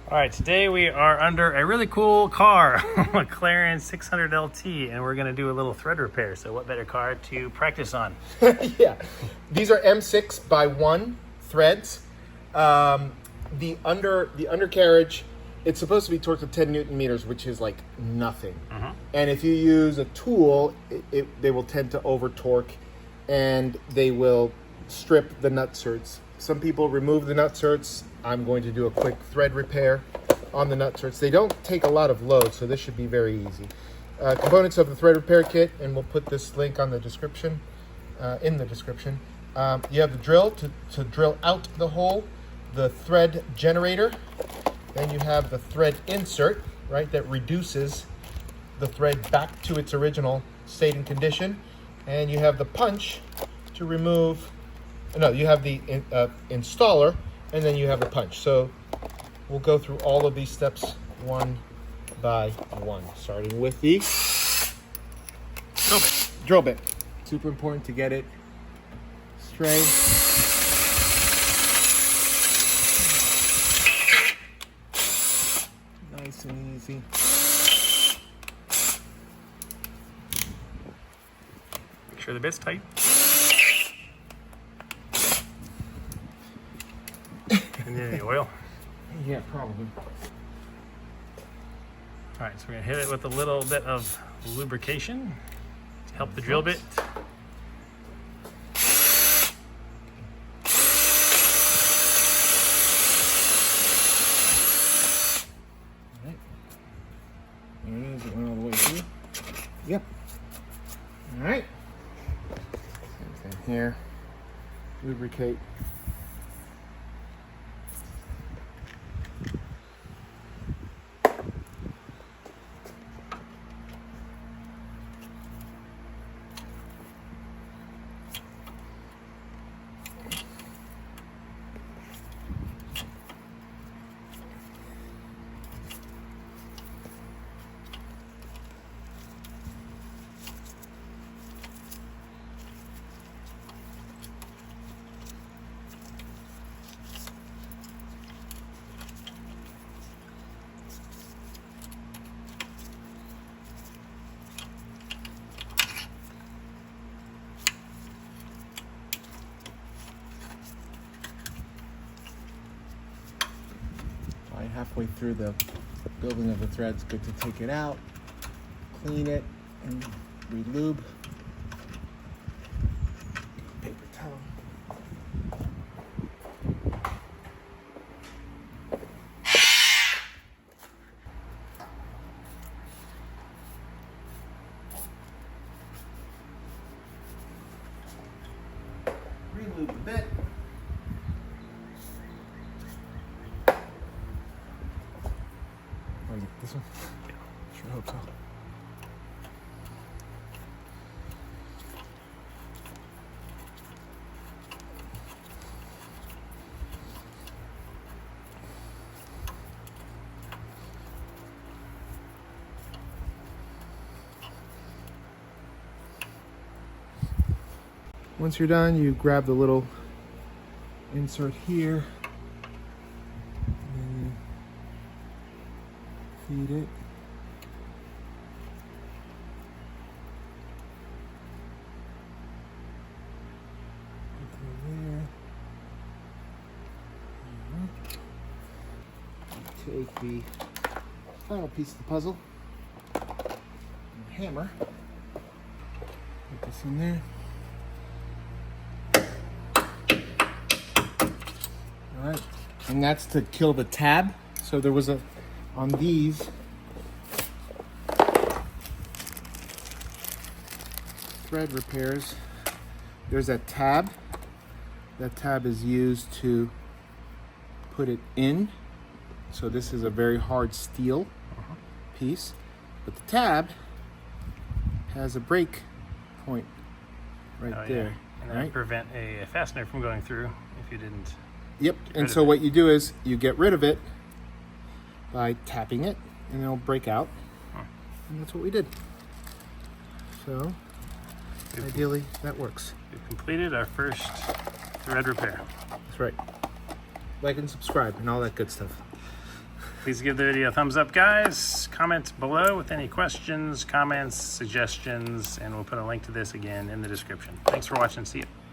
All right, today we are under a really cool car, McLaren 600 LT, and we're going to do a little thread repair. So what better car to practice on? Yeah, these are M6 by 1 threads. The undercarriage, it's supposed to be torqued to 10 Newton meters, which is like nothing. And if you use a tool, they will tend to over torque, and they will strip the nutserts. Some people remove the nutserts. I'm going to do a quick thread repair on the nutserts. They don't take a lot of load, so this should be very easy. Components of the thread repair kit, and we'll put this link on the description, in the description. You have the drill to drill out the hole, the thread generator, then you have the thread insert, right, that reduces the thread back to its original state and condition, and you have the punch to remove. No, you have the installer, and then you have the punch. So we'll go through all of these steps one by one, starting with the drill bit. Super important to get it straight. Nice and easy. Make sure the bit's tight. And then the oil. Yeah, probably. All right, so we're gonna hit it with a little bit of lubrication to help the drill bit. All right. There it is. It went all the way through. Yep. All right. Same thing here. Lubricate. Halfway through the building of the threads, good to take it out, clean it, and re-lube. Paper towel. Re-lube the bit. This one? Yeah. Sure hope so. Once you're done, you grab the little insert here. Feed it. There. Take the final piece of the puzzle, and hammer. Put this in there. All right, and that's to kill the tab. So there was on these thread repairs, there's a tab. That tab is used to put it in. So this is a very hard steel piece, but the tab has a break point right there. And that would prevent a fastener from going through if you didn't. Yep, and so what you do is you get rid of it by tapping it, and it'll break out. And that's what we did. So, ideally, that works. We've completed our first thread repair. That's right. Like and subscribe and all that good stuff. Please give the video a thumbs up, guys. Comment below with any questions, comments, suggestions, and we'll put a link to this again in the description. Thanks for watching. See you.